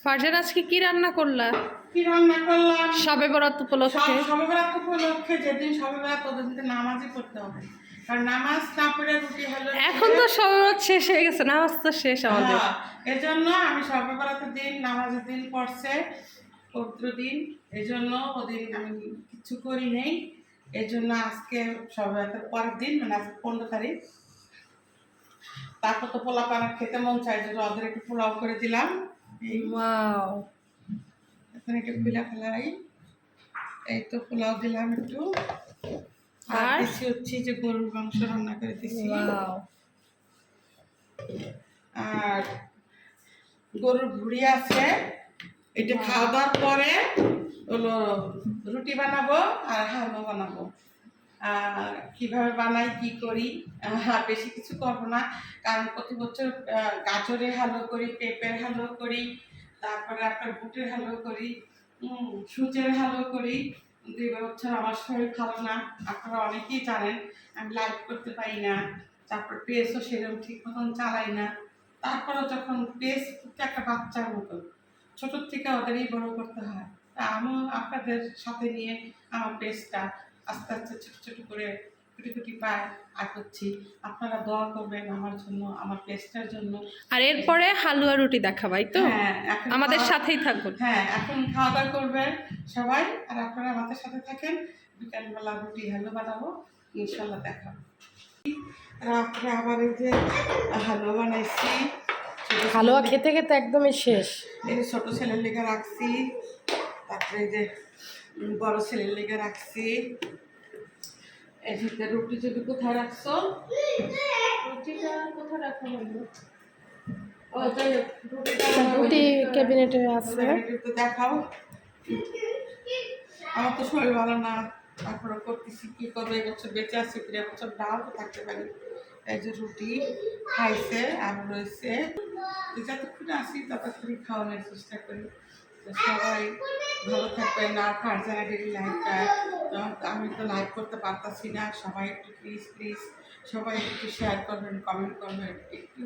ফারজান আজকে কি রান্না করলা? কি রান্না করলাম? শবে বরাত উপলক্ষে। শবে বরাত উপলক্ষে যেদিন শবে বরাত ওদের দিন নামাজই পড়তে হবে, কারণ নামাজ না পড়ে রুটি হলো। এখন তো শবে বরাত শেষ হয়ে গেছে, নামাজ তো শেষ আমাদের। এজন্য আমি শবে বরাতের দিন নামাজের দিন পড়ছে পবিত্র দিন, এজন্য ওদিন আমি কিছু করি নেই। এজন্য আজকে শবে বরাতের পরের দিন মানে আজকে 15 তারিখ। তারপর তো পোলাও পানা খেতে মন চাই, যে ওদের একটু পোলাও করে দিলাম। ওয়াও, এখন একটু পিলা ফেলাই, এই তো পোলাও দিলাম একটু, আর দিচ্ছি হচ্ছে যে গরুর মাংস রান্না করে দিচ্ছি। ওয়াও, আর গরুর ভুঁড়ি আছে, এটা খাওয়া দাওয়ার পরে হলো রুটি বানাবো আর হালুয়া বানাবো। আর কিভাবে বানাই কি করি, বেশি কিছু করবো না, কারণ প্রতি বছর গাজরের হালুয়া করি, পেঁপের হালুয়া করি, তারপরে আপনার বুটের হালুয়া করি, সুচের হালুয়া করি। 2 বছর আমার শরীর ভালো না, আপনারা অনেকেই জানেন, আমি লাইভ করতে পারি না, তারপর পেজও সেরকম ঠিক মতন চালাই না। তারপরে যখন পেজ একটা বাচ্চার মতো ছোটোর থেকে ওদেরই বড় করতে হয়, তা আমিও আপনাদের সাথে নিয়ে আমার পেজটা আস্তে আস্তে ছোটো ছোটো করে কুটি কুটি পায় করছি। আপনারা দোয়া করবেন আমার জন্য, আমার পেজটার জন্য। আর এরপরে হালুয়া রুটি দেখাবাই তো? হ্যাঁ, আমাদের সাথেই থাকুন। হ্যাঁ, এখন খাওয়া দাওয়া করবেন সবাই, আর আপনারা আমাদের সাথে থাকেন। বিকালবেলা রুটি হালুয়া বানাবো, ইনশাল্লাহ দেখাবো। রাত্রে আবার এই যে হালুয়া বানাইছি, হালুয়া খেতে খেতে একদমই শেষ। এই যে ছোটো ছেলের লেগে রাখছি, তারপরে এই যে বড় ছেলের লেগে রাখছি। এই যে রুটি যদি কোথায় রাখছো, রুটিটা কোথায় রাখো? রুটি ক্যাবিনেটে আছে। তো দেখাও, আমার তো শরীর ভালো না, তারপরে করতেছি কি করবো, এবছর বেঁচে আসছি, 3 বছর ডাল তো থাকতে পারি। এই যে রুটি খাইছে আর রয়েছে, যতক্ষণ আসি ততক্ষণই খাওয়ানোর চেষ্টা করি। সবাই ভালো থাকবেন। আর ফারজানা ডেইলি লাইভটা আমি তো লাইভ করতে পারতাছি না, সবাই একটু প্লিজ প্লিজ সবাই একটু শেয়ার করবেন, কমেন্ট করবেন, একটু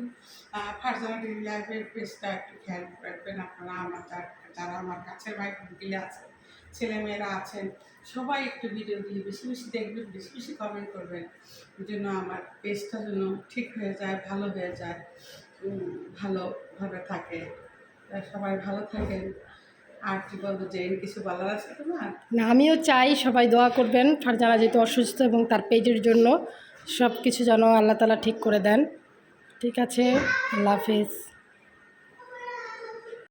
ফারজানা ডেইলি লাইভের পেজটা একটু খেয়াল রাখবেন আপনারা। আমার যারা আমার কাছের ভাই বোনগুলি আছেন, ছেলেমেয়েরা আছেন, সবাই একটু ভিডিওগুলি বেশি বেশি দেখবেন, বেশি বেশি কমেন্ট করবেন, যেন আমার পেজটা যেন ঠিক হয়ে যায়, ভালো হয়ে যায়, ভালোভাবে থাকে। সবাই ভালো থাকেন। আর কি বলবো, যে কিছু বলার আছে তোমার? না, আমিও চাই সবাই দোয়া করবেন ফারজানা যেহেতু অসুস্থ, এবং তার পেজের জন্য সব কিছু যেন আল্লাহ তাআলা ঠিক করে দেন। ঠিক আছে, আল্লাহ হাফেজ।